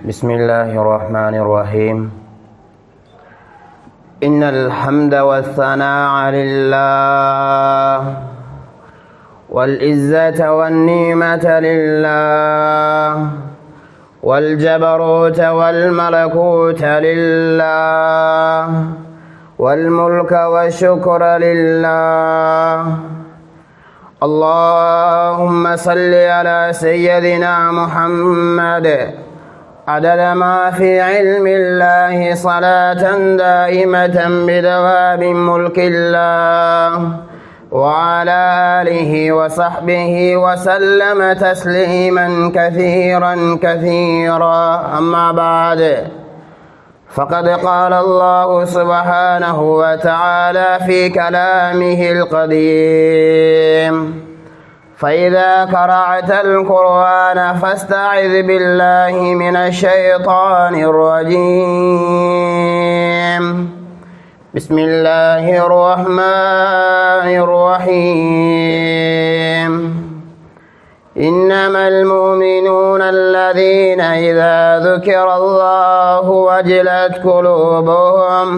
بسم الله الرحمن الرحيم. إن الحمد والثناء لله والعزة والنعمة لله والجبروت والملكوت لله والملك والشكر لله. اللهم صل على سيدنا محمد عدد ما في علم الله صلاة دائمة بدوام ملك الله وعلى آله وصحبه وسلم تسليما كثيرا كثيرا. أما بعد، فقد قال الله سبحانه وتعالى في كلامه القديم: فإذا قرأت القرآن فاستعذ بالله من الشيطان الرجيم. بسم الله الرحمن الرحيم. إنما المؤمنون الذين إذا ذكر الله وجلت قلوبهم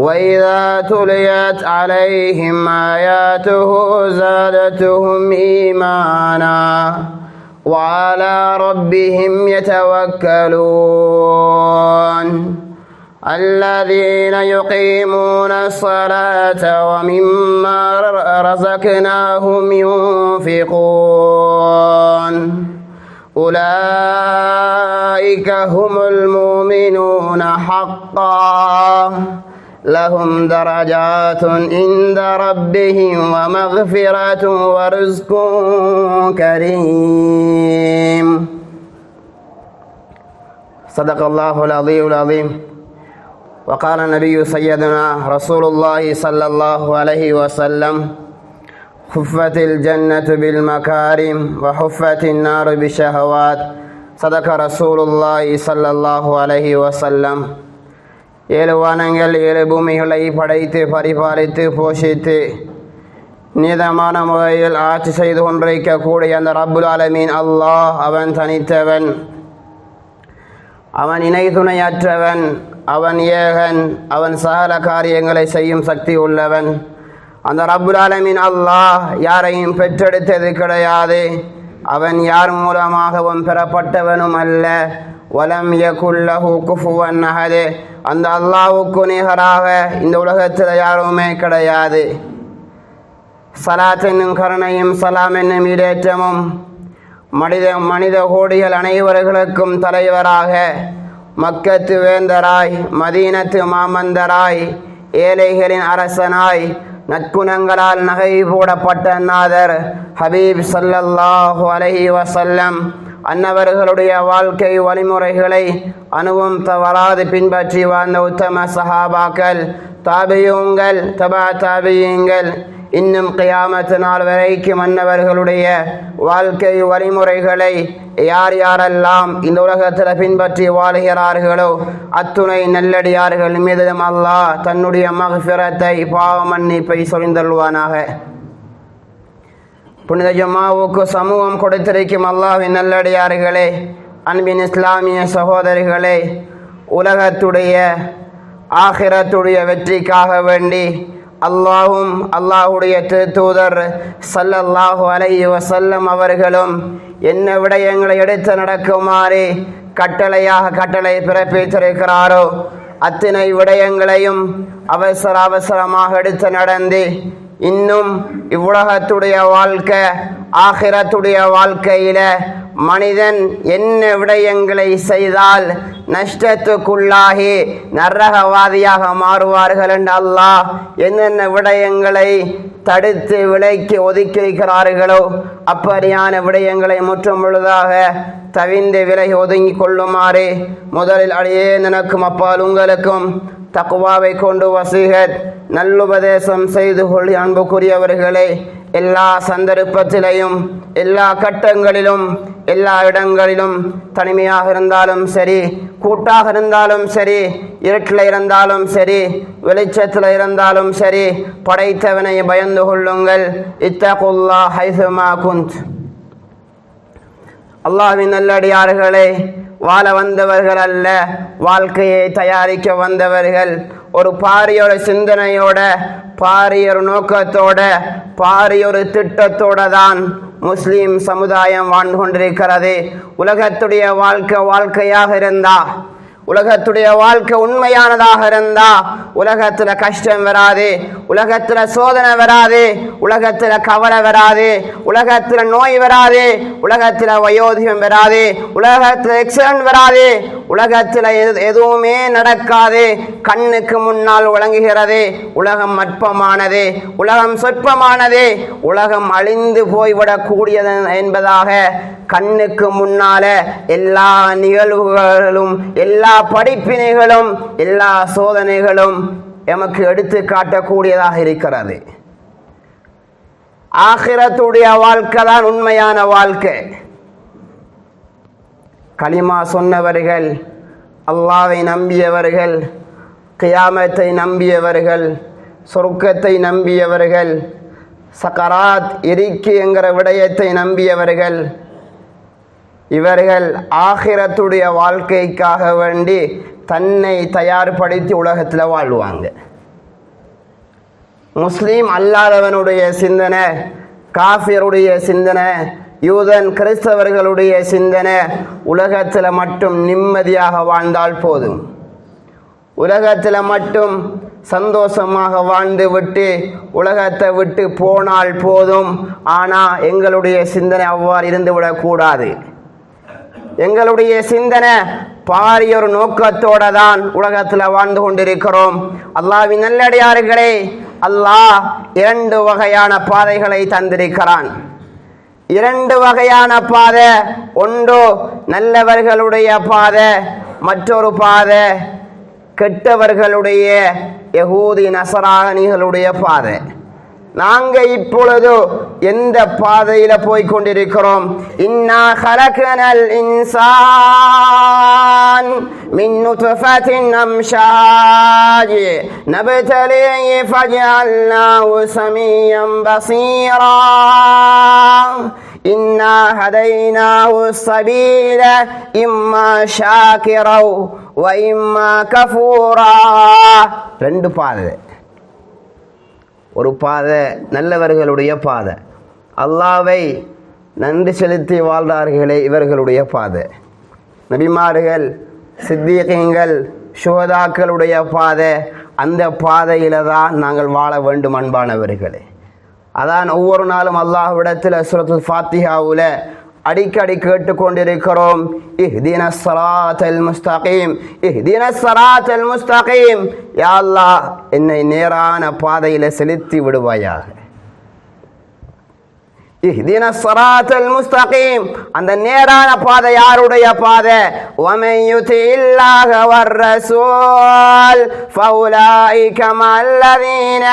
وإذا تليت عليهم آياته زادتهم إيمانا وعلى ربهم يتوكلون. الذين يقيمون الصلاة ومما رزقناهم ينفقون أولئك هم المؤمنون حقا لهم درجات عند ربهم ومغفرة ورزق كريم. صدق الله العلي العظيم. وقال النبي سيدنا رسول الله صلى الله عليه وسلم: حفت الجنة بالمكارم وحفت النار بالشهوات. صدق رسول الله صلى الله عليه وسلم. ஏழு வானங்கள் ஏழு பூமிகளை படைத்து பரிபாலித்து போஷித்து நீதமான முறையில் ஆட்சி செய்து கொண்டிருக்கக்கூடிய அந்த ரப்புல் ஆலமீன் அல்லாஹ் அவன் தனித்தவன், அவன் இணை துணையற்றவன், அவன் ஏகன், அவன் சகல காரியங்களை செய்யும் சக்தி உள்ளவன். அந்த ரப்புல் ஆலமீன் அல்லாஹ் யாரையும் பெற்றெடுத்தது கிடையாது. அவன் யார் மூலமாகவும் பெறப்பட்டவனும் அல்ல. வலம் யகுல் லஹு குஃபுவன் அஹத். அந்த அல்லாஹ்வுக்கு நிகராக இந்த உலகத்தில் யாருமே கிடையாது. சலாத் என்னும் கருணையும் சலாம் என்னும் இடேற்றமும் மனித கோடிகள் அனைவர்களுக்கும் தலைவராக, மக்கத்து வேந்தராய், மதீனத்து மாமந்தராய், ஏழைகளின் அரசனாய், நற்குணங்களால் நகை போடப்பட்ட நாதர் ஹபீப் ஸல்லல்லாஹு அலைஹி வஸல்லம் அன்னவர்களுடைய வாழ்க்கை வழிமுறைகளை அணுவும் தவறாது பின்பற்றி வாழ்ந்த உத்தம சஹாபாக்கள், தாபியூங்கள், தபா தாபியீங்கள், இன்னும் கியாமத் நாள் வரைக்கும் அன்னவர்களுடைய வாழ்க்கை வழிமுறைகளை யார் யாரெல்லாம் இந்த உலகத்தில் பின்பற்றி வாழ்கிறார்களோ அத்துணை நல்லடியார்கள் மீதும் அல்லாஹ் தன்னுடைய மக்ஃபிரத்தை, பாவ மன்னிப்பை சொரிந்தருள்வானாக. புனித ஜும்மாவுக்கு சமூகம் கொடுத்திருக்கும் அல்லாஹ்வின் நல்லடியார்களே, அன்பின் இஸ்லாமிய சகோதரிகளே, உலகத்துடைய ஆகிரத்துடைய வெற்றிக்காக வேண்டி அல்லாஹும் அல்லாஹுடைய தூதர் ஸல்லல்லாஹு அலைஹி வஸல்லம் அவர்களும் என்ன விடயங்களை எடுத்து நடக்குமாறு கட்டளை பிறப்பித்திருக்கிறாரோ அத்தனை விடயங்களையும் அவசரமாக எடுத்து நடந்து இன்னும் இவ்வுலகத்துடைய வாழ்க்கை ஆகிரத்துடைய வாழ்க்கையில மனிதன் என்ன விடயங்களை செய்தால் நஷ்டத்துக்குள்ளாகி நரகவாதியாக மாறுவார்கள் என்று அல்லாஹ் என்னென்ன விடயங்களை தடுத்து விலைக்கு ஒதுக்கியிருக்கிறார்களோ அப்படியான விடயங்களை முற்றும் முழுதாக தவிந்து விலகி ஒதுங்கி கொள்ளுமாறு முதலில் அடியே எனக்கும் அப்பால் உங்களுக்கும் தக்வாவை கொண்டு வசீகத் நல்லுபதேசம் செய்து கொள். அன்புக்குரியவர்களே, எல்லா சந்தர்ப்பத்திலையும், எல்லா கட்டங்களிலும், எல்லா இடங்களிலும், தனிமையாக இருந்தாலும் சரி, கூட்டாக இருந்தாலும் சரி, இருட்டில் இருந்தாலும் சரி, வெளிச்சத்தில் இருந்தாலும் சரி, படைத்தவனை பயந்து கொள்ளுங்கள். இத்தகுல்லாஹ் ஹைசுமா குந்த். அல்லாஹ்வின் நல்லடியார்களே, வாழ வந்தவர்கள் அல்ல, வாழ்க்கையை தயாரிக்க வந்தவர்கள். ஒரு பாரியொரு சிந்தனையோட, பாரியொரு நோக்கத்தோட, பாரியொரு திட்டத்தோட தான் முஸ்லிம் சமுதாயம் வாழ்ந்து கொண்டிருக்கிறது. உலகத்துடைய வாழ்க்கையாக இருந்தா, உலகத்துடைய வாழ்க்கை உண்மையானதாக இருந்தா உலகத்துல கஷ்டம் வராது, உலகத்துல சோதனை வராது, உலகத்துல கவலை வராது, உலகத்துல நோய் வராது, உலகத்துல வயோதிகம் வராது, உலகத்துல ஆக்சிடென்ட் வராது, உலகத்துல எதுவுமே நடக்காது. கண்ணுக்கு முன்னால் விளங்குகிறது உலகம் அற்பமானது, உலகம் சொற்பமானது, உலகம் அழிந்து போய்விடக்கூடியது என்பதாக கண்ணுக்கு முன்னால எல்லா நிகழ்வுகளும், எல்லா படிப்பினைகளும், எல்லா சோதனைகளும் எமக்கு எடுத்து காட்டக்கூடியதாக இருக்கிறது. ஆகிரத்துடைய வாழ்க்கை தான் உண்மையான வாழ்க்கை. கலிமா சொன்னவர்கள், அல்லாஹ்வை நம்பியவர்கள், கியாமத்தை நம்பியவர்கள், சொர்க்கத்தை நம்பியவர்கள், சக்கராத் இருக்கை என்கிற விடயத்தை நம்பியவர்கள், இவர்கள் ஆகிரத்துடைய வாழ்க்கைக்காக வேண்டி தன்னை தயார்படுத்தி உலகத்தில் வாழ்வாங்க. முஸ்லீம் அல்லாதவனுடைய சிந்தனை, காஃபியருடைய சிந்தனை, யூதன் கிறிஸ்தவர்களுடைய சிந்தனை உலகத்தில் மட்டும் நிம்மதியாக வாழ்ந்தால் போதும், உலகத்தில் மட்டும் சந்தோஷமாக வாழ்ந்து விட்டு உலகத்தை விட்டு போனால் போதும். ஆனால் எங்களுடைய சிந்தனை அவ்வாறு இருந்துவிடக்கூடாது. எங்களுடைய சிந்தனை பாரியொரு நோக்கத்தோட தான் உலகத்தில் வாழ்ந்து கொண்டிருக்கிறோம். அல்லாஹ்வின் நல்லடியார்களே, அல்லாஹ் 2 வகையான பாதைகளை தந்திருக்கிறான். 2 வகையான பாதை. ஒன்று நல்லவர்களுடைய பாதை, மற்றொரு பாதை கெட்டவர்களுடைய யஹூதி நசரானிகளுடைய பாதை. நாங்க இப்பொழுது எந்த பாதையில போய் கொண்டிருக்கிறோம்? இன்னா ஹலக்னல் இன்சான் மின் நுத்ஃபத்தின் அம்ஷாஜ் நப்தலிஹி ஃபஜஅல்னாஹு ஸமீயன் பஸீரா இன்னா ஹதைனாஹு ஸபீல இம்மா ஷாகிரா வ இம்மா கஃபூரா. 2 பாதை. ஒரு பாதை நல்லவர்களுடைய பாதை, அல்லாஹ்வை நன்றி செலுத்தி வாழ்ந்தார்களே இவர்களுடைய பாதை. நபிமார்கள், சித்தீகீன்கள், சுஹதாக்களுடைய பாதை. அந்த பாதையில தான் நாங்கள் வாழ வேண்டும் அன்பானவர்களே. அதான் ஒவ்வொரு நாளும் அல்லாஹ்விடத்தில் சூரத்துல் ஃபாத்திஹாவுல அடிக்கடி கேட்டுக்கொண்டிருக்கிறோம், இஹ்தினஸ் ஸிராத்தல் முஸ்தகீம், இஹ்தினஸ் ஸிராத்தல் முஸ்தகீம். யா அல்லாஹ், என்னை நேரான பாதையில செலுத்தி விடுவாயாக. இஹ்தினஸ் ஸிராத்தல் முஸ்தகீம். அந்த நேரான பாதை யாருடைய பாதை? வமன் யுதில்லாஹ வர்ரசூல் ஃபஉலாயிக மல்லதீன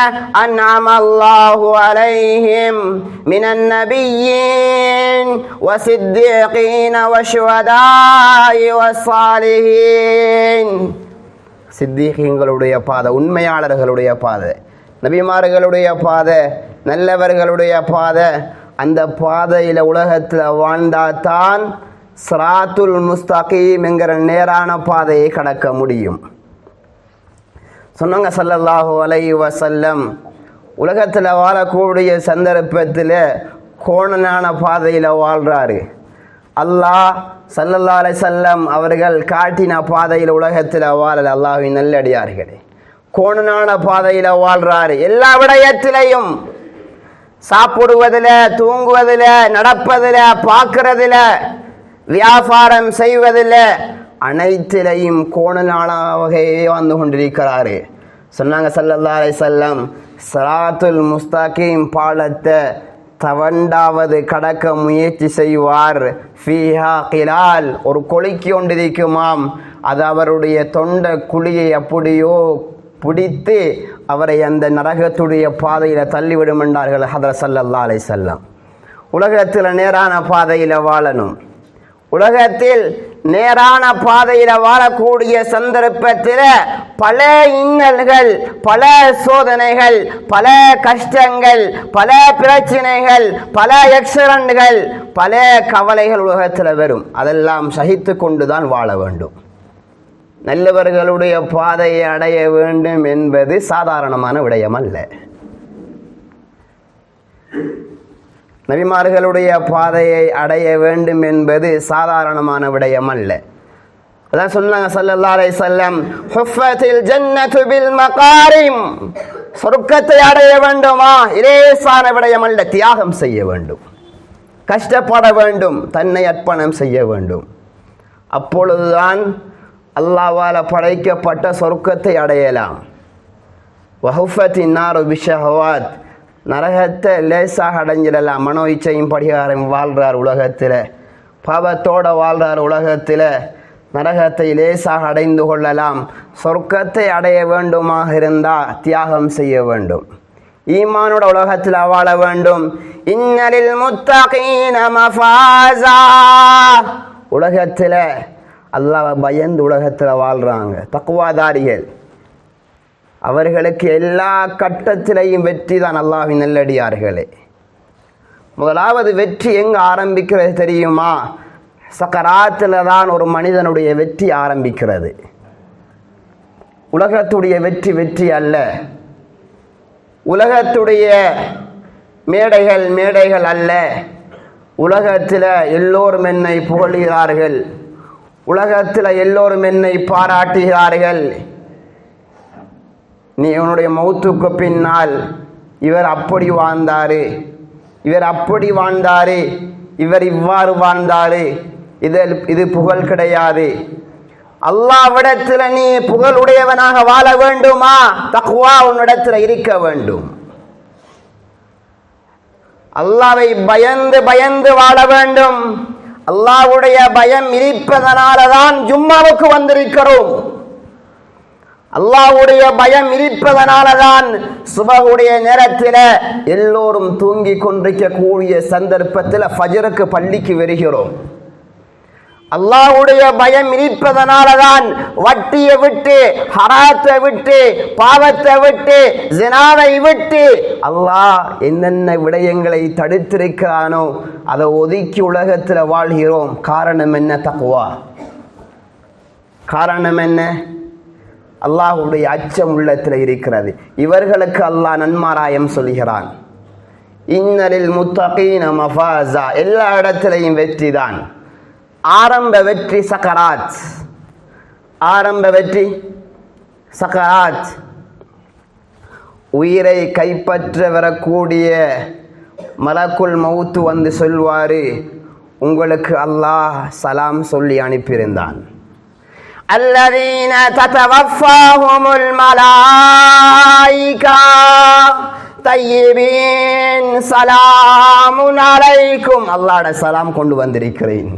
அன்அமல்லாஹு அலைஹிம் மினன் நபிய்யீன் வஸித்தீகீன வஷுஹதாஇ வஸ்ஸாலிஹீன். சித்தீகீன்களுடைய பாதை, உண்மையாளர்களுடைய பாதை, நபிமார்களுடைய பாதை, நல்லவர்களுடைய பாதை. அந்த பாதையில் உலகத்தில் வாழ்ந்தால்தான் சிராத்துல் முஸ்தகீம் என்கிற நேரான பாதையை கடக்க முடியும். சொன்னாங்க ஸல்லல்லாஹு அலைஹி வஸல்லம், உலகத்தில் வாழக்கூடிய சந்தர்ப்பத்தில் கோணனான பாதையில் வாழ்கிறாரு. அல்லாஹ் ஸல்லல்லாஹு அலைஹி வஸல்லம் அவர்கள் காட்டின பாதையில் உலகத்தில் வாழல. அல்லாஹ்வின் நல்லடியார்களே, கோணனான பாதையில் வாழ்கிறாரு. எல்லா விடயத்திலையும், சாப்பிடுவதில், தூங்குவதில், நடப்பதில், பார்க்கறதில், வியாபாரம் செய்வதில், அனைத்திலையும் கோணனாளாகவே வந்து கொண்டிருக்கிறாரு. சொன்னாங்க ஸல்லல்லாஹு அலைஹி வஸல்லம், சிராத்துல் முஸ்தகீம் பாலத்தை தவண்டாவது கடக்க முயற்சி செய்வார். ஃபீஹா கிலால், ஒரு கொழுக்கி கொண்டிருக்குமாம். அது அவருடைய தொண்டை குழியை அப்படியோ பிடித்து அவரை அந்த நரகத்துடைய பாதையில் தள்ளிவிடும் என்றார்கள் ஹதரத் ஸல்லல்லாஹு அலைஹி வஸல்லம். உலகத்தில் நேரான பாதையில் வாழணும், உலகத்தில் நேரான பாதையில வாழக்கூடிய சந்தர்ப்பத்தில் பல இன்னல்கள், பல சோதனைகள், பல கஷ்டங்கள், பல பிரச்சனைகள், பல ஆக்சிடென்ட்கள், பல கவலைகள் உலகத்தில் வரும். அதெல்லாம் சகித்து கொண்டுதான் வாழ வேண்டும். நல்லவர்களுடைய பாதையை அடைய வேண்டும் என்பது சாதாரணமான விடயம் அல்ல. நபிமார்களுடைய பாதையை அடைய வேண்டும் என்பது சாதாரணமான விடயம் அல்ல. அதான் சொன்னாங்க ஸல்லல்லாஹு அலைஹி வஸல்லம், ஹுஃபத்தில் ஜன்னத்து பில் மகாரிம். சொர்க்கத்தை அடைய வேண்டுமா? இலேசான விடயம் அல்ல. தியாகம் செய்ய வேண்டும், கஷ்டப்பட வேண்டும், தன்னை அர்ப்பணம் செய்ய வேண்டும். அப்பொழுதுதான் அல்லாஹ்வால் படைக்கப்பட்ட சொர்க்கத்தை அடையலாம். வஹுஃபத்தின் நாரு பிஷஹவாத். நரகத்தை லேசாக அடைஞ்சிடலாம். மனோ இச்சையும் படிகாரம் வாழ்கிறார் உலகத்தில், பாவத்தோடு வாழ்கிறார் உலகத்தில், நரகத்தை லேசாக அடைந்து கொள்ளலாம். சொர்க்கத்தை அடைய வேண்டுமாக இருந்தால் தியாகம் செய்ய வேண்டும், ஈமானோட உலகத்தில் வாழ வேண்டும். இன்னலில் முத்தகீன மஃபாஸா. உலகத்தில் அல்லாஹ் பயந்து உலகத்தில் வாழ்கிறாங்க தக்வாதாரிகள். அவர்களுக்கு எல்லா கட்டத்திலையும் வெற்றி தான். அல்லாஹ்வின் நல்லடியார்களே, முதலாவது வெற்றி எங்கே ஆரம்பிக்கிறது தெரியுமா? சக்கராத்தில் தான் ஒரு மனிதனுடைய வெற்றி ஆரம்பிக்கிறது. உலகத்துடைய வெற்றி அல்ல. உலகத்துடைய மேடைகள் அல்ல. உலகத்தில் எல்லோரும் என்னை புகழ்கிறார்கள், உலகத்தில் எல்லோரும் என்னை பாராட்டுகிறார்கள். நீ உன்னுடைய மௌத்துக்கு பின்னால் இவர் அப்படி வாழ்ந்தாரு, இவர் அப்படி வாழ்ந்தாரு, இவர் இவ்வாறு வாழ்ந்தாரு, இது புகழ் கிடையாது. அல்லாஹ்விடத்தில் நீ புகழுடையவனாக வாழ வேண்டுமா? தக்வா உன்னிடத்தில் இருக்க வேண்டும். அல்லாஹ்வை பயந்து வாழ வேண்டும். அல்லாஹ்வுடைய பயம் இருப்பதனால தான் ஜும்மாவுக்கு வந்திருக்கிறோம். அல்லாஹ்வுடைய பயம் இருப்பதனால தான் சுபஹுடைய நேரத்தில் எல்லோரும் தூங்கி கொண்டிருக்கக்கூடிய சந்தர்ப்பத்தில் ஃபஜ்ருக்கு பள்ளிக்கு வருகிறோம். அல்லாஹ்வுடைய பயம் இருப்பதனால தான் வட்டியை விட்டு, ஹராத்தை விட்டு, பாவத்தை விட்டு, ஜினாவை விட்டு அல்லாஹ் என்னென்ன விடயங்களை தடுத்திருக்கிறானோ அதை ஒதுக்கி உலகத்தில் வாழ்கிறோம். காரணம் என்ன? தக்வா. காரணம் என்ன? அல்லாஹ்வுடைய அச்சம் உள்ளத்தில் இருக்கிறது. இவர்களுக்கு அல்லாஹ் நன்மாராயம் சொல்கிறான். இன்னலில் முத்தகீன மஃபாஸா. எல்லா இடத்திலையும் வெற்றி தான். ஆரம்ப வெற்றி சக்கராத். ஆரம்ப வெற்றி சக்கராத். உயிரை கைப்பற்ற வரக்கூடிய மலக்குல் மவுத்து வந்து சொல்வாரு, உங்களுக்கு அல்லாஹ் சலாம் சொல்லி அனுப்பியிருந்தான். அல்லதீன ததவஃபாஹுமுல் மலாயிகா தய்யிபீன் சலாமுன் அலைக்கும். அல்லாஹ்வுட சலாம் கொண்டு வந்திருக்கிறேன்.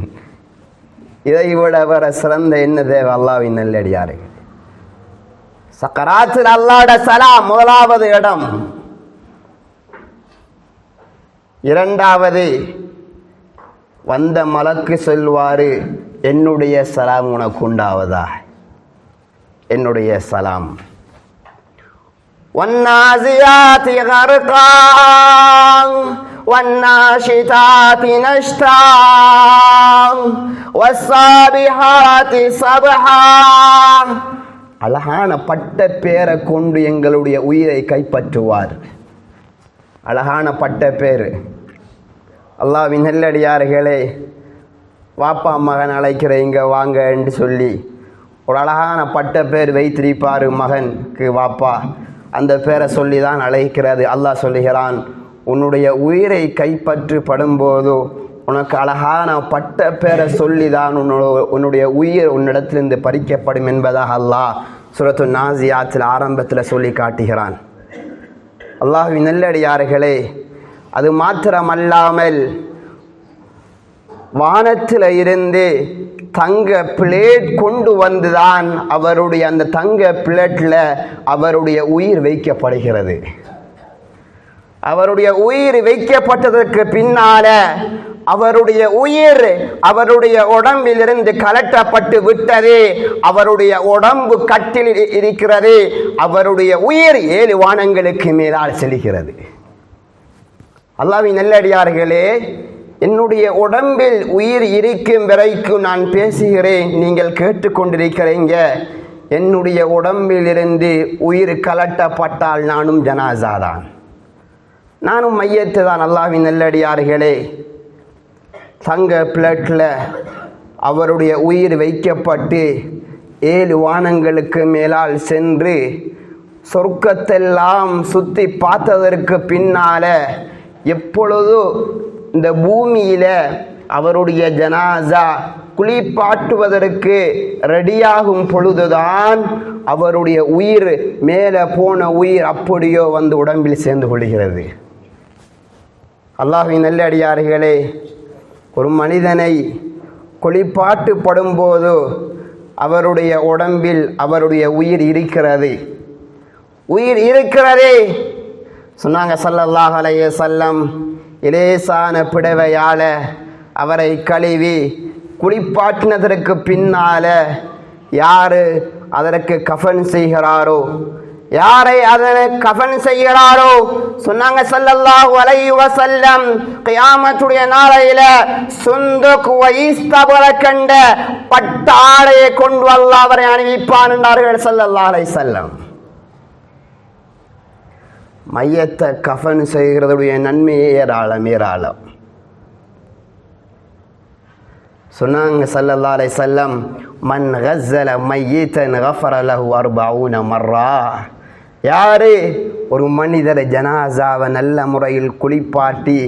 இதை விட வர சிறந்த என்ன தேவை? அல்லாஹ்வின் நல்லடியாரே, சக்கராத்தில் அல்லாஹ்வுட சலாம் முதலாவது இடம். இரண்டாவது, வந்த மலக்கு சொல்வாரு, என்னுடைய சலாம் உனக்கு உண்டாவதா? என்னுடைய சலாம். வன்னாசியாதி கர்கா வன்னாஷிதாதி நஷ்தா வஸ்ஸாபிஹாதி சப்ஹா. அழகான பட்ட பேரை கொண்டு எங்களுடைய உயிரை கைப்பற்றுவார். அழகான பட்ட பேர். அல்லாஹ்வின் நல்லடியார்களே, வாப்பா மகன் அழைக்கிறீங்க வாங்க என்று சொல்லி ஒரு அழகான பட்ட பேர் வைத்திருப்பார் மகனுக்கு வாப்பா. அந்த பேரை சொல்லி தான் அழைக்கிறது. அல்லாஹ் சொல்லுகிறான், உன்னுடைய உயிரை கைப்பற்று படும்போது உனக்கு அழகான பட்ட பேரை சொல்லி தான் உன்னுடைய உயிர் உன்னிடத்திலிருந்து பறிக்கப்படும் என்பதாக அல்லாஹ் சூரத்து நாசியாத்தில் ஆரம்பத்தில் சொல்லி காட்டுகிறான். அல்லாஹ்வின் நல்லடியார்களே, அது மாத்திரமல்லாமல் வானத்தில் இருந்து தங்க பிளேட் கொண்டு வந்துதான் அவருடைய அந்த தங்க பிளேட்டில் அவருடைய உயிர் வைக்கப்படுகிறது. அவருடைய உயிர் வைக்கப்பட்டதற்கு பின்னால அவருடைய உயிர் அவருடைய உடம்பிலிருந்து கலட்டப்பட்டு விட்டது. அவருடைய உடம்பு கட்டில் இருக்கிறது. அவருடைய உயிர் 7 வானங்களுக்கு மேலால் செல்கிறது. அல்லாஹ்வின் நல்லடியார்களே, என்னுடைய உடம்பில் உயிர் இருக்கும் வரைக்கும் நான் பேசுகிறேன், நீங்கள் கேட்டுக்கொண்டிருக்கிறீங்க. என்னுடைய உடம்பில் இருந்து உயிர் கலட்டப்பட்டால் நானும் ஜனாசா தான், நானும் மையத்து தான். அல்லாஹ்வின் நல்லடியார்களே, தங்க பிளேட்டில் அவருடைய உயிர் வைக்கப்பட்டு 7 வானங்களுக்கு மேலால் சென்று சொர்க்கத்தெல்லாம் சுற்றி பார்த்ததற்கு பின்னால எப்பொழுது இந்த பூமியில அவருடைய ஜனாசா குளிப்பாட்டுவதற்கு ரெடியாகும் பொழுதுதான் அவருடைய உயிர் மேலே போன உயிர் அப்படியோ வந்து உடம்பில் சேர்ந்து கொள்கிறது. அல்லாஹ்வின் நல்லடியார்களே, ஒரு மனிதனை குளிப்பாட்டுப்படும் போது அவருடைய உடம்பில் அவருடைய உயிர் இருக்கிறது. உயிர் இருக்கிறதே சொன்னாங்க ஸல்லல்லாஹு அலைஹி வஸல்லம். இலேசான பிடவையால அவரை கழுவி குளிப்பாட்டினதற்கு பின்னால யாரு அதற்கு கஃன் செய்கிறாரோ, யாரை அதனை கஃன் செய்கிறாரோ சொன்னாங்க ஸல்லல்லாஹு அலைஹி வஸல்லம், கியாமத்துடைய நாளையில சுந்துக் வைஸ்தபர கண்ட பட்டாடையை கொண்டு அல்லாஹ் அவரை அணிவிப்பான் என்றார்கள் ஸல்லல்லாஹு அலைஹி வஸல்லம். மையத்தை கஃன் செய்கிறதுடைய நன்மையே ஏராளம். சொன்னாங்க ஸல்லல்லாஹு அலைஹி வஸல்லம், மன் கஸ்ஸல மையித்தன் கஃபர லஹு 40 மர்ரா. யாரு ஒரு மனிதர் ஜனாசாவை நல்ல முறையில் குளிப்பாட்டி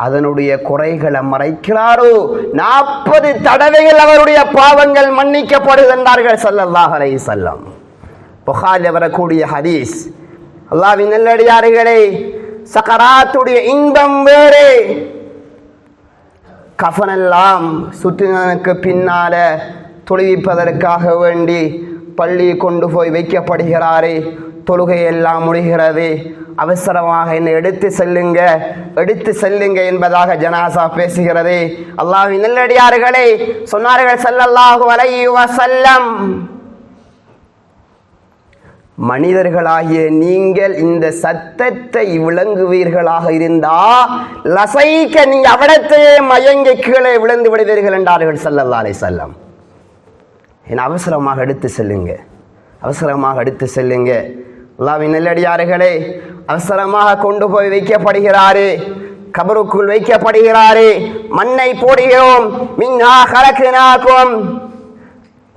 அதனுடைய குறைகளை மறைக்கிறாரோ 40 தடவைகள் அவருடைய பாவங்கள் மன்னிக்கப்படுகின்றார்கள் ஸல்லல்லாஹு அலைஹி வஸல்லம். புகாரில் வரக்கூடிய ஹதீஸ். அல்லாஹ்வின் நல்லடியார்களே, சக்கராத்துடைய இன்பம் வேறு. கஃனெல்லாம் சுற்றினனுக்கு பின்னால தொழுவிப்பதற்காக வேண்டி பள்ளி கொண்டு போய் வைக்கப்படுகிறாரே, தொழுகையெல்லாம் முடிகிறது. அவசரமாக என்னை எடுத்து செல்லுங்க என்பதாக ஜனாசா பேசுகிறது. அல்லாஹ்வின் நல்லடியார்களே, சொன்னார்கள் ஸல்லல்லாஹு அலைஹி வஸல்லம், மனிதர்களாகிய நீங்கள் இந்த சத்தத்தை விளங்குவீர்களாக இருந்தா லசைக்க நீங்க அவடத்தையே மயங்கி கீழே விழுந்து விடுவீர்கள் என்றார்கள் ஸல்லல்லாஹு அலைஹி வஸல்லம். அவசரமாக எடுத்து செல்லுங்க. அல்லாஹ்வின் நல்லடியார்களே, அவசரமாக கொண்டு போய் வைக்கப்படுகிறாரே, கபருக்குள் வைக்கப்படுகிறாரே, மண்ணை போடுகிறோம். மின்ஹா கலக்னாக்கும்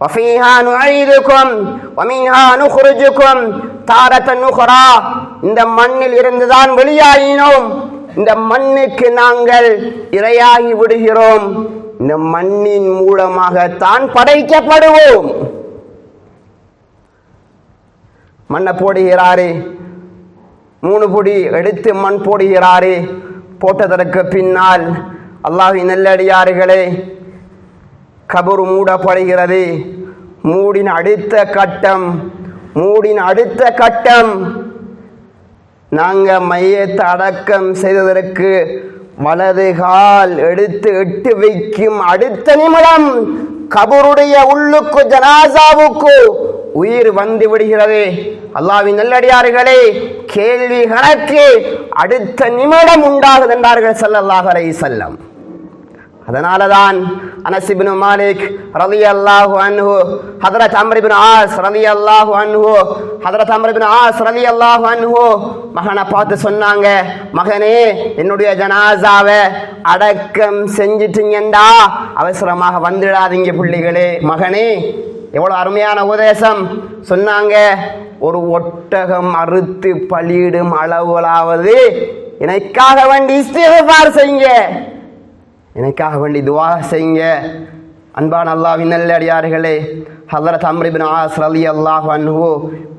வஃபீஹா நுஈதுக்கும் வமின்ஹா நுக்ரிஜுக்கும் தாரத்தன் உக்ரா. இந்த மண்ணில் இருந்துதான் வெளியாயினோம், இந்த மண்ணுக்கு நாங்கள் இரையாகி விடுகிறோம், இந்த மண்ணின் மூலமாகத்தான் படைக்கப்படுவோம். மண்ணை போடுகிறாரே, 3 பொடி எடுத்து மண் போடுகிறாரே. போட்டதற்கு பின்னால் அல்லாஹ்வின் நல்லடியார்களே, கபரு மூடப்படுகிறது. மூடின் அடுத்த கட்டம் நாங்க மையத்தை அடக்கம் செய்ததற்கு வலது கால் எடுத்து எட்டு வைக்கும் அடுத்த நிமிடம் கபருடைய உள்ளுக்கு ஜனாசாவுக்கு உயிர் வந்து விடுகிறது. அல்லாஹ்வின் நல்லடியார்களே, கேள்வி கணக்கு அடுத்த நிமிடம் உண்டாகுது என்றார்கள் ஸல்லல்லாஹு அலைஹி வஸல்லம். அதனாலதான் அனஸ் இப்னு மாலிக் ரலியல்லாஹு அன்ஹு, ஹஜ்ரத் அம்ர் இப்னு ஆஸ் ரலியல்லாஹு அன்ஹு, ஹஜ்ரத் அம்ர் இப்னு ஆஸ் ரலியல்லாஹு அன்ஹு மகனை பார்த்து சொன்னாங்க, மகனே என்னுடைய ஜனாசாவை அடக்கம் செஞ்சிட்டீங்கடா, அவசரமாக வந்துடாதீங்க பிள்ளைகளே. மகனே, எவ்வளவு அருமையான உபதேசம் சொன்னாங்க. ஒரு ஒட்டகம் அறுத்து பலியிடும் அளவுலாவது எனக்காக வேண்டி இஸ்திக்ஃபார் செய்யுங்க, எனக்காக வேண்டி துவா செய்யுங்க. அன்பான அல்லாஹ்வின் நல்லடியார்களே, ஹஜ்ரத் அம்ர் இப்னு ஆஸ் ரலியல்லாஹு அன்ஹு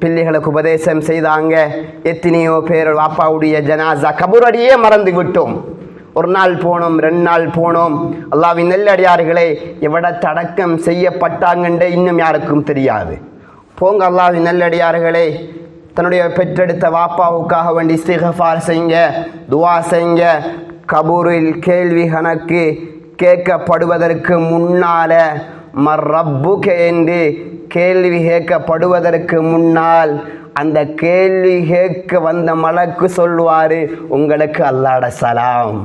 பிள்ளைகளுக்கு உபதேசம் செய்தாங்க. எத்தனையோ பேர் வாப்பாவுடைய ஜனாசா கபூரடியே மறந்து விட்டோம். 1 நாள் போனோம், 2 நாள் போனோம். அல்லாஹ்வின் நல்லடியார்களே, எவ்வளவு அடக்கம் செய்யப்பட்டாங்கன்றே இன்னும் யாருக்கும் தெரியாது. போங்க அல்லாஹ்வின் நல்லடியார்களே, தன்னுடைய பெற்றெடுத்த வாப்பாவுக்காக வேண்டி இஸ்திக்ஃபார் செய்யுங்க, துவா செய்யுங்க. கபூரில் கேள்வி கணக்கு கேட்கப்படுவதற்கு முன்னால மர்ரப்புக என்று கேள்வி கேட்கப்படுவதற்கு முன்னால் அந்த கேள்வி கேட்க வந்த மலக்கு சொல்வாரு, உங்களுக்கு அல்லாஹ்ட சலாம்,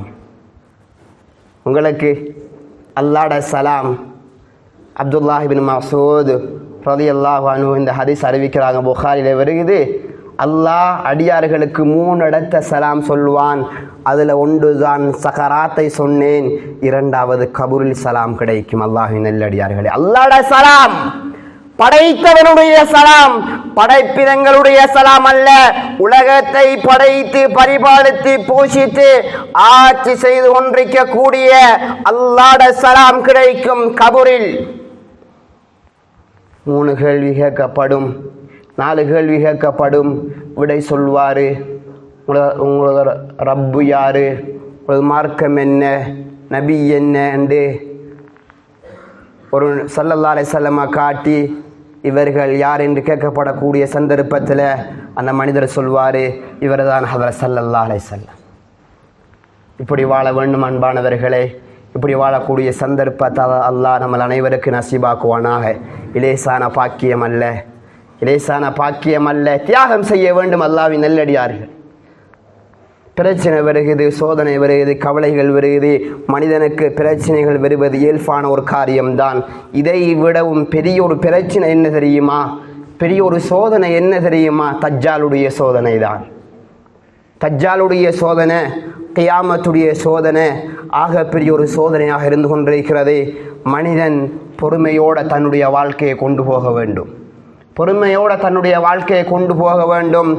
உங்களுக்கு அல்லாஹ்ட சலாம். அப்துல்லாஹ் இப்னு மஸ்ஊத் ரலியல்லாஹு அன்ஹு இந்த ஹதீஸ் அறிவிக்கிறாங்க, புகாரிலே வருகிறது. அல்லாஹ் அடியார்களுக்கு 3 இடத்த சலாம் சொல்வான். அதில் ஒன்று தான் சகராத்தை சொன்னேன், 2வது கபூரில் சலாம் கிடைக்கும். அல்லாஹ்வின் நல்லடியார்களே, அல்லாஹ்ட சலாம் படைத்தவனுடைய சலாம், படைப்பினங்களுடைய சலாம் அல்ல. உலகத்தை படைத்து பரிபாலித்து போஷித்து ஆட்சி செய்து கொண்டிருக்கக்கூடிய அல்லாஹ்ட சலாம் கிடைக்கும் கபூரில். 3 கேள்வி கேட்கப்படும், 4 கேள்வி கேட்கப்படும். விடை சொல்வார், உங்களோட ரப்பு யாரு, உங்களது மார்க்கம் என்ன, நபி என்ன என்று ஒரு ஸல்லல்லாஹு அலைஹி வஸல்லம் காட்டி இவர்கள் யார் என்று கேட்கப்படக்கூடிய சந்தர்ப்பத்தில் அந்த மனிதர் சொல்வார், இவர் தான் ஹதரத் ஸல்லல்லாஹு அலைஹி வஸல்லம். இப்படி வாழ வேண்டும் அன்பானவர்களே. இப்படி வாழக்கூடிய சந்தர்ப்பத்தை அல்லாஹ் நம்ம அனைவருக்கு நசீபாக்குவானாக. இலேசான பாக்கியம் அல்ல, இலேசான பாக்கியம் அல்ல. தியாகம் செய்ய வேண்டும் அல்லாஹ்வின் நல்லடியார்கள். பிரச்சனை வருகிறது, சோதனை வருகிறது, கவலைகள் வருகிறது. மனிதனுக்கு பிரச்சனைகள் வருவது இயல்பான ஒரு காரியம்தான். இதை விடவும் பெரிய ஒரு பிரச்சனை என்ன தெரியுமா, பெரிய ஒரு சோதனை என்ன தெரியுமா? தஜ்ஜாலுடைய சோதனை தான். தஜ்ஜாலுடைய சோதனை, கியாமத்துடைய சோதனை ஆக பெரிய ஒரு சோதனையாக இருந்து கொண்டிருக்கிறது. மனிதன் பொறுமையோடு தன்னுடைய வாழ்க்கையை கொண்டு போக வேண்டும், பொறுமையோடு தன்னுடைய வாழ்க்கையை கொண்டு போக வேண்டும்.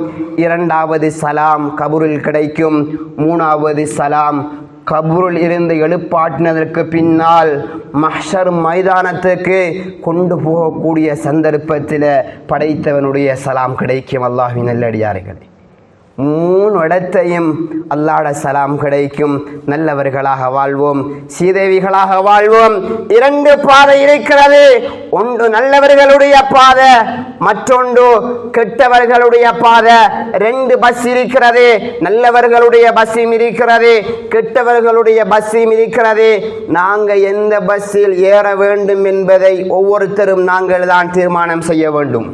2வது சலாம் கபூரில் கிடைக்கும். 3வது சலாம் கபூரில் இருந்து எழுப்பாட்டினதற்கு பின்னால் மஹ்ஷர் மைதானத்துக்கு கொண்டு போகக்கூடிய சந்தர்ப்பத்தில் படைத்தவனுடைய சலாம் கிடைக்கும். அல்லாஹ்வின் நல்லடியார்களே, 3 இடத்தையும் அல்லாஹ்ட சலாம் கிடைக்கும். நல்லவர்களாக வாழ்வோம், சீதேவிகளாக வாழ்வோம். 2 பாதை இருக்கிறது, ஒன்று நல்லவர்களுடைய பாதை, மற்றொன்று கெட்டவர்களுடைய பாதை. 2 பஸ் இருக்கிறது, நல்லவர்களுடைய பஸ்ஸும் இருக்கிறது, கெட்டவர்களுடைய பஸ்ஸும் இருக்கிறது. நாங்கள் எந்த பஸ்ஸில் ஏற வேண்டும் என்பதை ஒவ்வொருத்தரும் நாங்கள் தான் தீர்மானம் செய்ய வேண்டும்,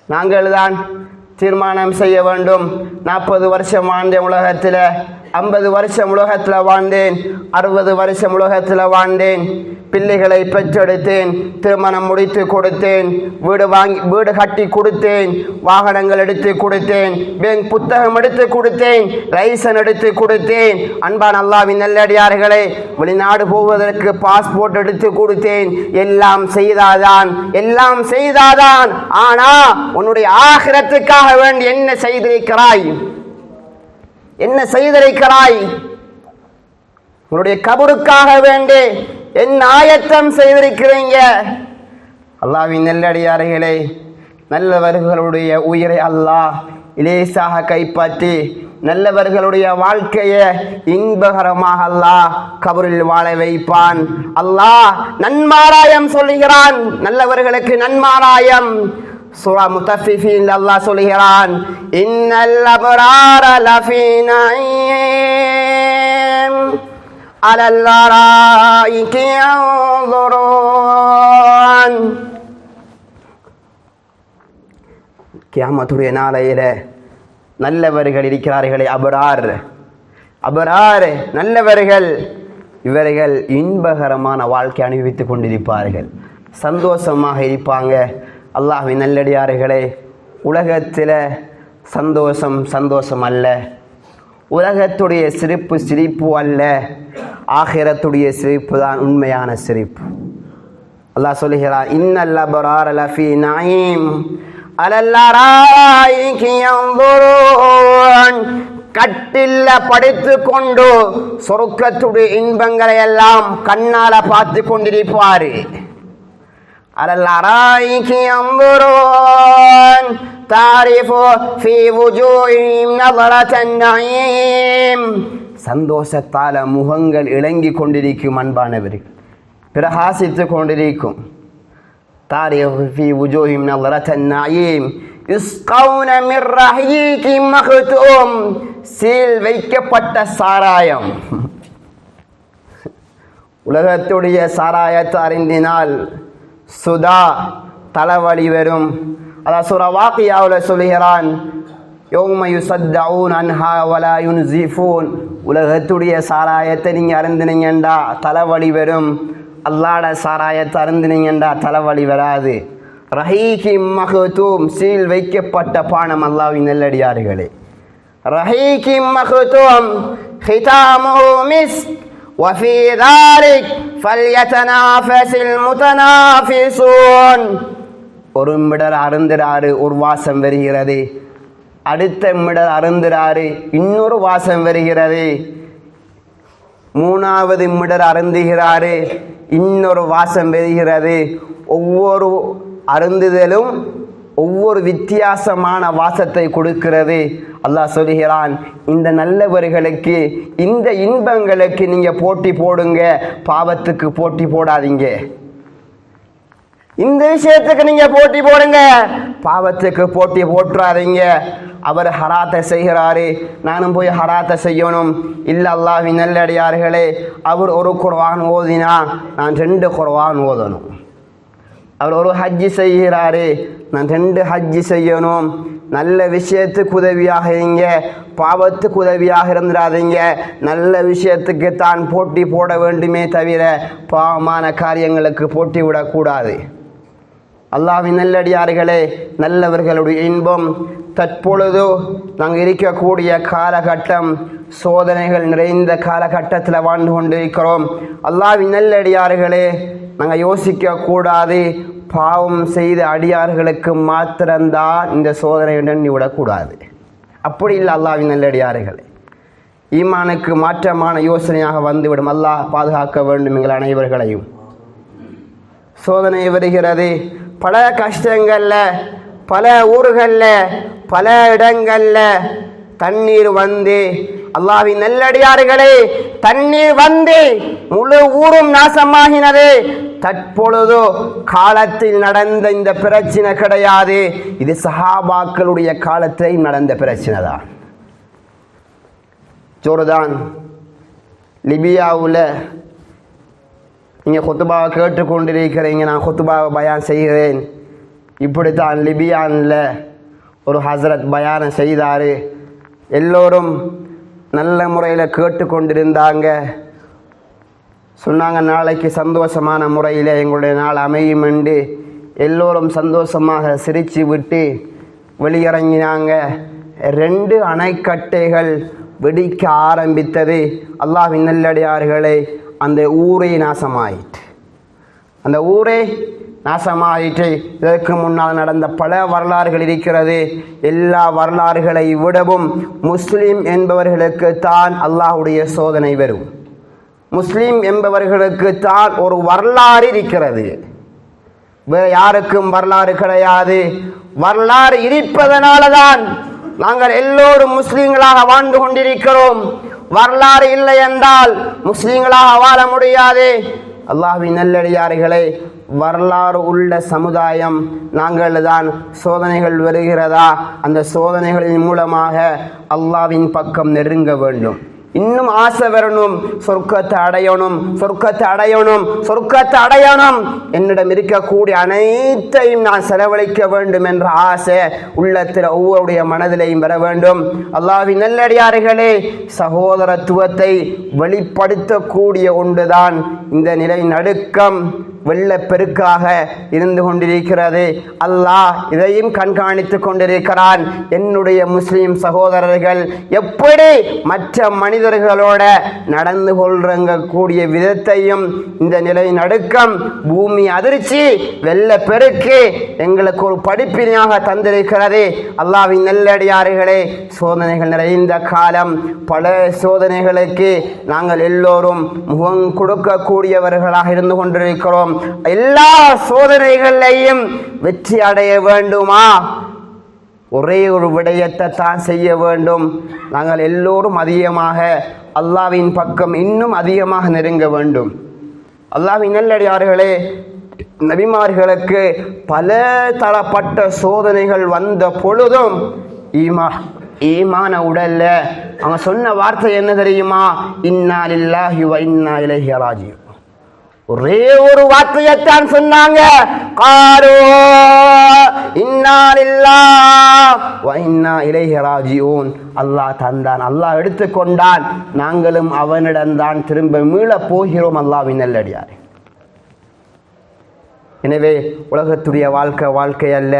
நாங்கள் தான் தீர்மானம் செய்ய வேண்டும். 40 வருஷம் வாழ்ந்தேன் உலகத்தில், 50 வருஷம் உலகத்தில் வாழ்ந்தேன், 60 வருஷம் உலகத்தில் வாழ்ந்தேன். பிள்ளைகளை பெற்றெடுத்தேன், திருமணம் முடித்து கொடுத்தேன், வீடு கட்டி கொடுத்தேன், வாகனங்கள் எடுத்து கொடுத்தேன், பேங்க் புத்தகம் எடுத்து கொடுத்தேன், லைசன் எடுத்து கொடுத்தேன். அன்பான அல்லாஹ்வின் நல்லடியார்களே, வெளிநாடு போவதற்கு பாஸ்போர்ட் எடுத்து கொடுத்தேன். எல்லாம் செய்தாதான், எல்லாம் செய்தாதான். ஆனா உன்னுடைய ஆகிரத்துக்காக வேண்டி என்ன செய்திருக்கிறாய், என்ன செய்திருக்கிறாய்? உன்னுடைய கபருக்காக வேண்டி என்ன ஆயத்தம் செய்திருக்கிறீங்க? அல்லாஹ்வின் நல்லடியார்களே, நல்லவர்களுடைய உயிரை அல்லாஹ் இலேசாக கைப்பற்றி நல்லவர்களுடைய வாழ்க்கையை இன்பகரமாக அல்லாஹ் கபரில் வாழ வைப்பான். அல்லாஹ் நன்மாராயம் சொல்லுகிறான், நல்லவர்களுக்கு நன்மாராயம். சூரா முத்தஃபிஃபீன் அல்லாஹ் சொல்லுகிறான், இன்னல் அப்ரார லஃபீ நஈம் அலல் அராயிகி யன்துரூன். கியாமத்துடைய நாளையில நல்லவர்கள் இருக்கிறார்களே, அபரார், அபரார் நல்லவர்கள், இவர்கள் இன்பகரமான வாழ்க்கை அனுபவித்துக் கொண்டிருப்பார்கள், சந்தோஷமாக இருப்பாங்க. அல்லாஹ்வின் நல்லடியார்களே, உலகத்தில் சந்தோஷம் சந்தோஷம் அல்ல, உலகத்துடைய சிரிப்பு சிரிப்பு அல்ல, ஆகிரத்துடைய சிரிப்பு தான் உண்மையான சிரிப்பு. அல்லாஹ் சொல்லுகிறார், இன்னல் அப்ரார லஃபீ நஈம் அலல் அராயிகி யன்துரூன். கட்டில்ல படுத்து கொண்டு சொர்க்கத்துடைய இன்பங்களை எல்லாம் கண்ணால பார்த்து கொண்டிருப்பாரு. அலல் அராயிகி யன்துரூன் தாரிஃபு ஃபீ வுஜூஹிஹிம் நظرةَ நஈம். சந்தோஷத்தால முகங்கள் இளங்கி கொண்டிருக்கும் அன்பானவர்கள், பிரகாசித்து கொண்டிருக்கும். தாரிஃபு ஃபீ வுஜூஹிஹிம் நظرةَ நஈம். யுஸ்கௌன மிர் ரஹீகின் மக்தூம், சீல் வைக்கப்பட்ட சாராயம். உலகத்துடைய சாராயத்தை அறிந்தினால் சுதா தலைவலி வரும். அதான் சூரா வாக்கியாவில் சொல்கிறான், யௌம யுஸத்தஊன அன்ஹா வலா யுன்ஸிஃபூன், உலகத்துடைய சாராயத்தை நீங்கள் அருந்தினீங்கண்டா தலைவலி வரும், அல்லாட சாராயத்தை அருந்தினீங்கண்டா தலைவலி வராது. ரஹீகின் மக்தூம், சீல் வைக்கப்பட்ட பானம். அல்லாஹ்வின் நல்லடியார்களே, ரஹீகின் மக்தூம் ஹிதாமுஹு மிஸ்க் وفي ذلك فليتنافس المتنافسون. ஒரு மிடர் அருந்துறாரு, ஒரு வாசம் வருகிறது. அடுத்த மிடர் அருந்துறாரு, இன்னொரு வாசம் வருகிறது. மூணாவது மிடர் அருந்துகிறாரு, இன்னொரு வாசம் வருகிறது. ஒவ்வொரு அருந்துதலும் ஒவ்வொரு வித்தியாசமான வாசத்தை கொடுக்கிறது. அல்லாஹ் சொல்கிறான், இந்த நல்லவர்களுக்கு, இந்த இன்பங்களுக்கு நீங்க போட்டி போடுங்க, பாவத்துக்கு போட்டி போடாதீங்க. இந்த விஷயத்துக்கு நீங்க போட்டி போடுங்க, பாவத்துக்கு போட்டி போட்டுறாதீங்க. அவர் ஹராத்தை செய்கிறாரு, நானும் போய் ஹராத்தை செய்யணும் இல்ல. அல்லாஹ்வின் நல்லடியார்களே, அவர் ஒரு குர்ஆன் ஓதினா நான் 2 குர்ஆன் ஓதணும். அவர் ஒரு ஹஜ்ஜி செய்கிறாரு, நான் 2 ஹஜ்ஜி செய்யணும். நல்ல விஷயத்துக்கு உதவியாக இருங்க, பாவத்துக்கு உதவியாக இருந்துடாதீங்க. நல்ல விஷயத்துக்கு தான் போட்டி போட வேண்டுமே தவிர பாவமான காரியங்களுக்கு போட்டி விடக்கூடாது. அல்லாஹ்வின் நல்லடியார்களே, நல்லவர்களுடைய இன்பம். தற்பொழுது நாங்கள் இருக்கக்கூடிய காலகட்டம் சோதனைகள் நிறைந்த காலகட்டத்தில் வாழ்ந்து கொண்டிருக்கிறோம். அல்லாஹ்வின் நல்லடியார்களே, நாங்கள் யோசிக்க கூடாது, பாவம் செய்த அடியார்களுக்கு மாத்திரம்தான் இந்த சோதனையுடன் விடக்கூடாது. அப்படி இல்லை அல்லாஹ்வின் நல்லடியார்களே, ஈமானுக்கு மாற்றமான யோசனையாக வந்துவிடும். அல்லாஹ் பாதுகாக்க வேண்டும் எங்கள் அனைவர்களையும். சோதனை வருகிறது, பல கஷ்டங்கள்ல, பல ஊர்கள்ல, பல இடங்கள்ல தண்ணீர் வந்து, அல்லாஹ்வின் நல்லடியார்களே, தண்ணீர் வந்து முழு ஊரும் நாசமாகினது. தற்பொழுது காலத்தில் நடந்த இந்த பிரச்சனை கிடையாது, இது சஹாபாக்களுடைய காலத்தில் நடந்த பிரச்சனை தான். ஜோர்தான் லிபியாவில் நீங்கள் குத்துபாவை கேட்டுக்கொண்டிருக்கிறீங்க, நான் குத்துபாவை பயான் செய்கிறேன். இப்படித்தான் லிபியானில் ஒரு ஹசரத் பயானம் செய்தார். எல்லோரும் நல்ல முறையில் கேட்டுக்கொண்டிருந்தாங்க. சொன்னாங்க, நாளைக்கு சந்தோஷமான முறையில் எங்களுடைய நாள் அமையும் என்று. எல்லோரும் சந்தோஷமாக சிரித்து விட்டு வெளியிறங்கினாங்க. 2 அணைக்கட்டைகள் வெடிக்க ஆரம்பித்தது. அல்லாஹ்வின் நல்லடியார்களே, அந்த ஊரே நாசமாயிற்று. அந்த ஊரே நாசமாயிற்று. இதற்கு முன்னால் நடந்த பல வரலாறுகள் இருக்கிறது. எல்லா வரலாறுகளை விடவும் முஸ்லிம் என்பவர்களுக்கு தான் அல்லாஹ்வுடைய சோதனை வரும். முஸ்லிம் என்பவர்களுக்கு தான் ஒரு வரலாறு இருக்கிறது, வேறு யாருக்கும் வரலாறு கிடையாது. வரலாறு இருப்பதனால தான் நாங்கள் எல்லோரும் முஸ்லிம்களாக வாழ்ந்து கொண்டிருக்கிறோம். வரலாறு இல்லை என்றால் முஸ்லிம்களாக வாழ முடியாது. அல்லாஹ்வின் நல்லடியார்களே, வரலாறு உள்ள சமுதாயம் நாங்கள் தான். சோதனைகள் வருகிறதா, அந்த சோதனைகளின் மூலமாக அல்லாஹ்வின் பக்கம் நெருங்க வேண்டும். இன்னும் ஆசை வரணும், சொர்க்கத்தை அடையணும், சொர்க்கத்தை அடையணும், சொர்க்கத்தை அடையணும். என்னிடம் இருக்கக்கூடிய அனைத்தையும் நான் செலவழிக்க வேண்டும் என்ற ஆசை உள்ளத்தில் ஒவ்வொருடைய மனதிலையும் வர வேண்டும். அல்லாஹ்வின் நல்லடியார்களே, சகோதரத்துவத்தை வெளிப்படுத்தக்கூடிய ஒன்றுதான் இந்த நிலை நடுக்கம் வெள்ளப்பெருக்காக இருந்து கொண்டிருக்கிறது. அல்லாஹ் இதையும் கண்காணித்து கொண்டிருக்கிறான். என்னுடைய முஸ்லிம் சகோதரர்கள் எப்படி மற்ற மனிதர்களோட நடந்து கொள்றக்கூடிய விதத்தையும் இந்த நிலை நடுக்கம், பூமி அதிர்ச்சி, வெள்ளப்பெருக்கு எங்களுக்கு ஒரு படிப்பினையாக தந்திருக்கிறது. அல்லாஹ்வின் நல்லடியார்களே, சோதனைகள் நிறைந்த காலம். பல சோதனைகளுக்கு நாங்கள் எல்லோரும் முகம் கொடுக்கக்கூடியவர்களாக இருந்து கொண்டிருக்கிறோம். எல்லா சோதனைகளையும் வெற்றி அடைய வேண்டுமா? ஒரே ஒரு விடயத்தை தான் செய்ய வேண்டும். நாங்கள் எல்லோரும் அதிகமாக அல்லாஹ்வின் பக்கம் இன்னும் அதிகமாக நெருங்க வேண்டும். அல்லாஹ்வின் நல்லடியார்களே, நபிமார்களுக்கு பல தரப்பட்ட சோதனைகள் வந்த பொழுதும் ஈமான உடல்ல அவங்க சொன்ன வார்த்தை என்ன தெரியுமா? இன்னா லில்லாஹி வ இன்னா இலைஹி ராஜிஊன். ஒரே ஒரு வார்த்தையைத்தான் சொன்னாங்க. காலு இன்னா லில்லாஹி வ இன்னா இலைஹி ராஜிஊன். அல்லாஹ் தந்தான், அல்லாஹ் எடுத்துக்கொண்டான், நாங்களும் அவனிடம்தான் திரும்ப மீளப் போகிறோம். அல்லாஹ்வின் நல்லடியாரே, எனவே உலகத்துடைய வாழ்க்கை அல்ல,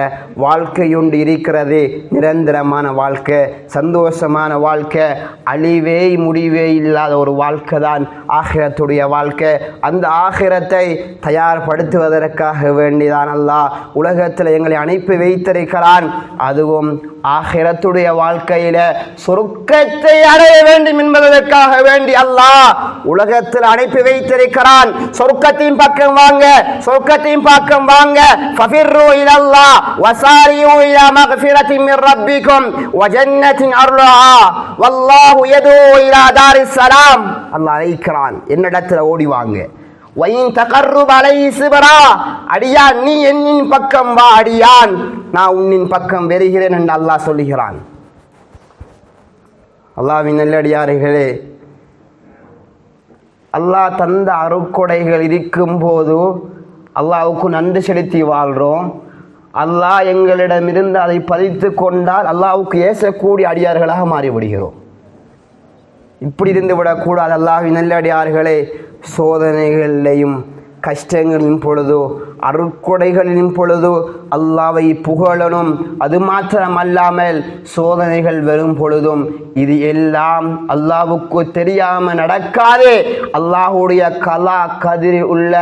வாழ்க்கையுண்டு இருக்கிறது நிரந்தரமான வாழ்க்கை, சந்தோஷமான வாழ்க்கை, அழிவே முடிவே இல்லாத ஒரு வாழ்க்கை தான் ஆகிரத்துடைய வாழ்க்கை. அந்த ஆகிரத்தை தயார்படுத்துவதற்காக வேண்டிதான் அல்லாஹ் உலகத்தில் எங்களை அனுப்பி வைத்திருக்கிறான். அதுவும் ஆகிரத்துடைய வாழ்க்கையில சொர்க்கத்தை அடைய வேண்டும் என்பதற்காக வேண்டி அல்லாஹ் உலகத்தில் அனுப்பி வைத்திருக்கிறான். சொர்க்கத்தின் பக்கம் வாங்க, சொர்க்கத்தின் பக்கம் வாங்க. ஃபஃபிர்ரு இலல்லாஹ் வஸாரியூ இலா மக்ஃபிரத்தின் மின் ரப்பிக்கும் வ ஜன்னத்தின் அர்லுஹா வல்லாஹு யதூ இலா தாரிஸ் ஸலாம். அல்லாஹ் அழைக்கிறான், என்னிடத்துல ஓடி வாங்க. வயின் தகர்ருப் அலைஹி சிப்ரா, அடியான் நீ என்னின் பக்கம் வா, அடியான் நான் உன்னின் பக்கம் வருகிறேன் என்று அல்லாஹ் சொல்லுகிறான். அல்லாஹ்வின் நல்லடியார்களே, அல்லாஹ் தந்த அருட்கொடைகள் இருக்கும் போது அல்லாஹ்வுக்கு நன்றி செலுத்தி வாழ்கிறோம். அல்லாஹ் எங்களிடமிருந்து அதை பதித்து கொண்டால் அல்லாஹ்வுக்கு ஏசக்கூடிய அடியார்களாக மாறிவிடுகிறோம். இப்படி இருந்து விடக்கூடாது. அல்லாஹ்வின் நல்லடியார்களே, சோதனைகளிலையும் கஷ்டங்களின் பொழுதோ அருட்கொடைகளின் பொழுதோ அல்லாஹ்வை புகழணும். அது மாத்திரமல்லாமல் சோதனைகள் வரும் பொழுதும் இது எல்லாம் அல்லாஹ்வுக்கு தெரியாமல் நடக்காது. அல்லாஹ்வுடைய கலா கதிரில் உள்ள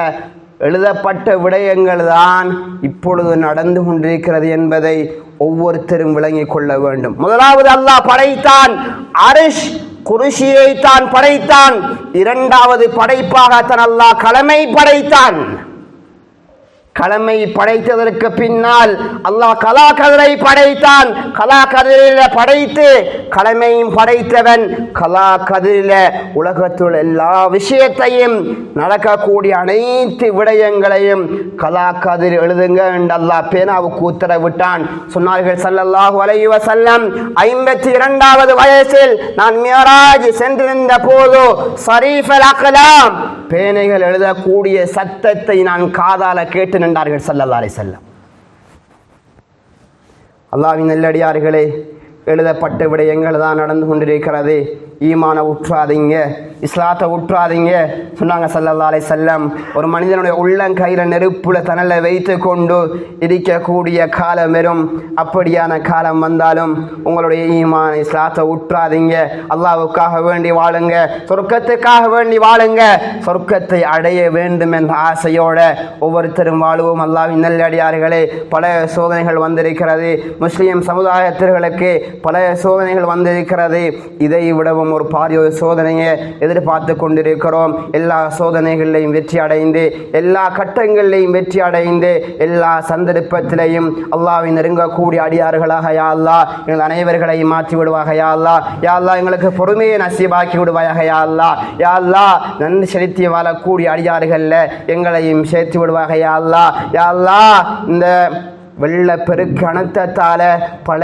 எழுதப்பட்ட விடயங்கள் தான் இப்பொழுது நடந்து கொண்டிருக்கிறது என்பதை ஒவ்வொருத்தரும் விளங்கிக் கொள்ள வேண்டும். முதலாவது அல்லாஹ் படைத்தான், அரிஷ் குருஷியை தான் படைத்தான். இரண்டாவது படைப்பாகத்தான் அல்லாஹ் கலமை படைத்தான். கலமை படைத்ததற்கு பின்னால் அல்லாஹ் கலாகதிரை படைத்தான். கலாகதிரில படைத்து கலமையும் படைத்தவன். கலாகதிரில உலகத்துள்ள எல்லா விஷயத்தையும் நடக்கக்கூடிய அனைத்து விடயங்களையும் கலாகதிர் எழுதுங்க என்று அல்லாஹ் பேனாவுக்கு உத்தரவிட்டான். சொன்னார்கள் ஸல்லல்லாஹு அலைஹி வஸல்லம், 52வது வயசில் நான் மியராஜ் சென்றிருந்த போது ஸரீஃபல் அக்லாம், பேனைகள் எழுதக்கூடிய சத்தத்தை நான் காதால கேட்டு நின்றார்கள் ஸல்லல்லாஹு அலைஹி வஸல்லம். அல்லாஹ்வின் நல்லடியார்களே, எழுதப்பட்ட விடயங்கள் தான் நடந்து கொண்டிருக்கிறது. ஈமான உற்றாதீங்க, இஸ்லாத்தை உற்றாதீங்க சொன்னாங்க ஸல்லல்லாஹு அலைஹி வஸல்லம். ஒரு மனிதனுடைய உள்ளங்கையில நெருப்புல தணலை வைத்து கொண்டு இருக்கக்கூடிய காலம் வரும். அப்படியான காலம் வந்தாலும் உங்களுடைய ஈமான இஸ்லாத்தை உற்றாதீங்க. அல்லாஹ்வுக்காக வேண்டி வாழுங்க, சொர்க்கத்துக்காக வேண்டி வாழுங்க. சொர்க்கத்தை அடைய வேண்டும் என்ற ஆசையோட ஒவ்வொருத்தரும் வாழுவோம். அல்லாஹ்வின் நல்லடியார்களே, பல சோதனைகள் வந்திருக்கிறது. முஸ்லிம் சமுதாயத்திற்கு பல சோதனைகள் வந்திருக்கிறது. இதை விடவும் ஒரு பாரிய சோதனையை எதிர்பார்த்து கொண்டிருக்கிறோம். எல்லா சோதனைகளிலையும் வெற்றி அடைந்து, எல்லா கட்டங்களிலையும் வெற்றி அடைந்து, எல்லா சந்தர்ப்பத்திலையும் அல்லாஹ்வை நெருங்கக்கூடிய அடியார்களாக யா அல்லாஹ் எங்கள் அனைவர்களையும் மாற்றி விடுவாக யா அல்லாஹ். யா அல்லாஹ் எங்களுக்கு பொறுமையை நசீபாக்கி விடுவாயாக யா அல்லாஹ். யா அல்லாஹ் நன்றி செலுத்தி வாழக்கூடிய அடியார்கள்ல எங்களையும் சேர்த்து விடுவாக யா அல்லாஹ். யா அல்லாஹ் இந்த வெள்ளப்பெருக்கு அனர்த்தத்தால பல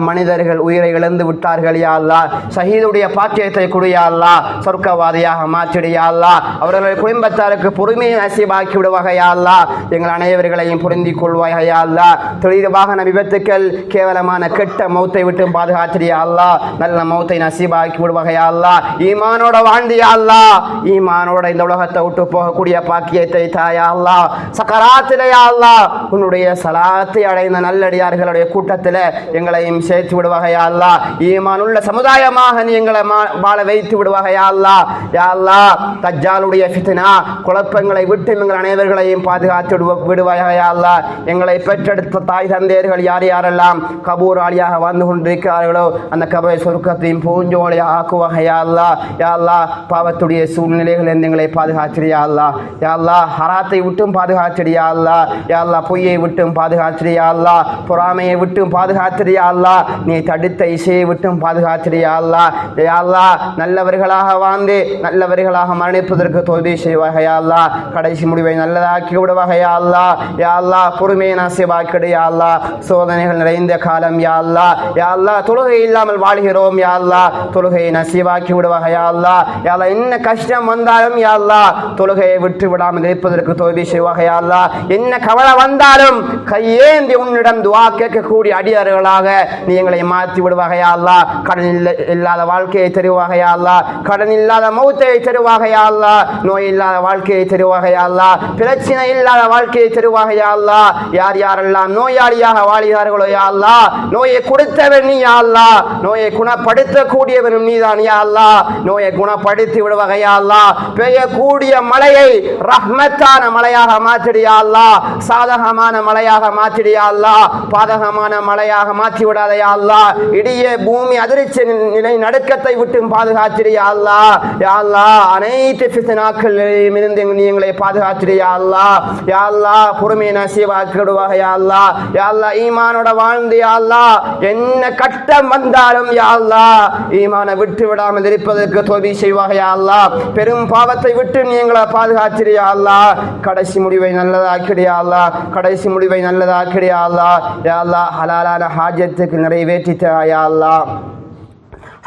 மனிதர்கள் உயிரை இழந்து விட்டார்கள் யா அல்லாஹ். ஷஹீதுடைய பாக்கியத்தை கொடு யா அல்லாஹ். சொர்க்கவாதியாக மாற்றிடு யா அல்லாஹ். அவர்களுடைய குடும்பத்தாருக்கு பொறுமையை நசீபாக்கி விடுவாக யா அல்லாஹ். எங்கள் அனைவர்களையும் பொருந்திக் கொள்வாயாக யா அல்லாஹ். தொழில் வாகன விபத்துக்கள் கேவலமான கெட்ட மௌத்தை விட்டு பாதுகாத்திடு யா அல்லாஹ். நல்ல மௌத்தை நசீபாக்கி விடுவாக யா அல்லாஹ். ஈமானோட வாழ்ந்து யா அல்லாஹ். ஈமானோட இந்த உலகத்தை விட்டு போகக்கூடிய பாக்கியத்தை தாயா அல்லாஹ். சக்கராத்திலே யா அல்லாஹ் உன்னுடைய சலாத் அடைந்த நல்லடியார்களுடைய கூட்டத்தில் எங்களையும் சேர்த்து விடுவாக யா அல்லாஹ். ஈமானுள்ள சமுதாயமாக நீ எங்களை வாழ வைத்து விடுவாக யா அல்லாஹ். யா அல்லாஹ் தஜ்ஜாலுடைய ஃபித்னா குழப்பங்களை விட்டு எங்கள் அனைவர்களையும் பாதுகாத்து விடுவாயாக யா அல்லாஹ். எங்களை பெற்றெடுத்த தாய் தந்தையர்கள் யார் யாரெல்லாம் கபூர் ஆளியாக வாழ்ந்து கொண்டிருக்கிறார்களோ அந்த கபரை சொர்க்கத்தையும் பூஞ்சோலையாக ஆக்குவாக யா அல்லாஹ். யா அல்லாஹ் பாவத்துடைய சூழ்நிலைகள் இருந்து எங்களை பாதுகாத்திடு யா அல்லாஹ். யா அல்லாஹ் ஹராத்தை விட்டும் பாதுகாத்திடு யா அல்லாஹ். யா அல்லாஹ் பொய்யை விட்டும் பாதுகாத்திடு பாதுகாத்திரியா அல்லாஹ், பொறாமையை விட்டும் பாதுகாத்திரியா அல்லாஹ், நீ தடுத்த இசையை விட்டும் பாதுகாத்திரியா அல்லாஹ். யா அல்லாஹ், நல்லவர்களாக வாழ்ந்து நல்லவர்களாக மரணிப்பதற்கு தௌபீ செய்வாக யா அல்லாஹ். கடைசி முடிவை நல்லதாக்கி விடுவாக யா அல்லாஹ். யா அல்லாஹ், பொறுமையை நசீபாக்கிடு யா அல்லாஹ். சோதனைகள் நிறைந்த காலம் யா அல்லாஹ். யா அல்லாஹ், தொழுகை இல்லாமல் வாழ்கிறோம் யா அல்லாஹ், தொழுகையை நசீபாக்கி விடுவாக யா அல்லாஹ். யா அல்லாஹ், என்ன கஷ்டம் வந்தாலும் யா அல்லாஹ் தொழுகையை விட்டு விடாமல் இருப்பதற்கு தௌபீ செய்வாக யா அல்லாஹ். என்ன கவலை வந்தாலும் கையேந்தி உன்னிடம் துஆ கேட்கக்கூடிய அடியார்களாக நீ எங்களை மாற்றி விடுவாக யா அல்லாஹ். கடன் இல்லாத வாழ்க்கையை தருவாக யா அல்லாஹ், கடன் இல்லாத மௌத்தை தருவாக யா அல்லாஹ், நோய் இல்லாத வாழ்க்கையை தருவாக யா அல்லாஹ், பிரச்சனை இல்லாத வாழ்க்கையை தருவாக யா அல்லாஹ். யார் யாரெல்லாம் நோயாளியாக வாழ்கிறார்களோ யா அல்லாஹ், நோயை கொடுத்தவன் நீ யா அல்லாஹ், நோயை குணப்படுத்தக்கூடியவனும் நீதான் யா அல்லாஹ். நோயை குணப்படுத்தி விடுவாக யா அல்லாஹ். பெய்யக்கூடிய மழையை ரஹ்மத்தான மழையாக மாற்றிடியா அல்லாஹ், சாதகமான மழையாக மாற்றிடியா அல்லாஹ், பாதகமான மழையாக மாற்றி விடாத யா அல்லாஹ். இடியே பூமி அதிர்ச்சி நிலை நடுக்கத்தை விட்டு பாதுகாத்திரியா அல்லாஹ். யா அல்லாஹ், அனைத்து ஃபித்னாக்களிலும் இருந்து நீ எங்களை பாதுகாத்திரியா அல்லாஹ். யா அல்லாஹ், பொறுமையை நசீபாக்கிடுவாக யா அல்லாஹ். யா அல்லாஹ், ஈமானோட வாழ்ந்து யா அல்லாஹ், என்ன கட்டம் வந்தாலும் யா அல்லாஹ் ஈமானை விட்டு விடாமல் இருப்பதற்கு தௌபீ செய்வாக யா அல்லாஹ். பெரும் பாவத்தை விட்டு நீ எங்களை பாதுகாத்திரியா அல்லாஹ். கடைசி முடிவை நல்லதாக்கிடியா அல்லாஹ், கடைசி முடிவை நல்லதாக்கிடியா அல்லாஹ். யா அல்லாஹ், ஹலாலான ஹாஜத்துக்கு நிறைவேற்றிட்டா யா அல்லாஹ்.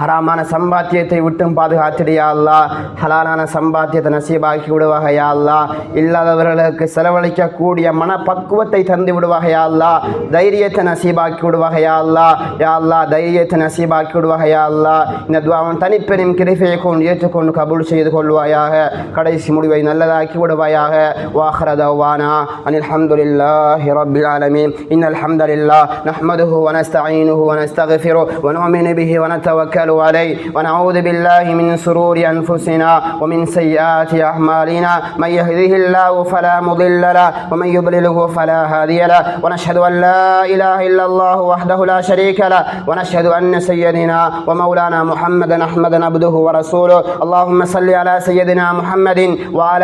ஹராமான சம்பாத்தியத்தை விட்டும் பாதுகாத்திடியா அல்லாஹ். ஹலாலான சம்பாத்தியத்தை நசீபாக்கி விடுவாக யா அல்லாஹ். இல்லாதவர்களுக்கு செலவழிக்கக்கூடிய மனப்பக்குவத்தை தந்து விடுவாக யா அல்லாஹ். தைரியத்தை நசீபாக்கி விடுவாக யா அல்லாஹ். யா அல்லாஹ், தைரியத்தை நசீபாக்கி விடுவாக யா அல்லாஹ். இந்த துஆவும் தனிப்பெரும் கிருபையை கொண்டு ஏற்றுக்கொண்டு கபூல் செய்து கொள்வாயாக. கடைசி முடிவை நல்லதாக்கி விடுவாயாக. வாஹிர தஅவானா அனில் ஹம்துலில்லாஹி ரப்பில் ஆலமீன். இன்னல் ஹம்தலில்லாஹ் நஹ்மதுஹு வ நஸ்தஈனுஹு வ நஸ்தக்ஃபிருஹு வ நு'மினு பிஹி வ நதவக்கலு عليه ونعوذ بالله من شرور أنفسنا ومن سيئات أعمالنا من يهده الله فلا مضل له ومن يضلله فلا هادي له ونشهد أن لا إله إلا الله وحده لا شريك له ونشهد أن سيدنا ومولانا محمدا أحمد عبده ورسوله. اللهم صل على سيدنا محمد وعلى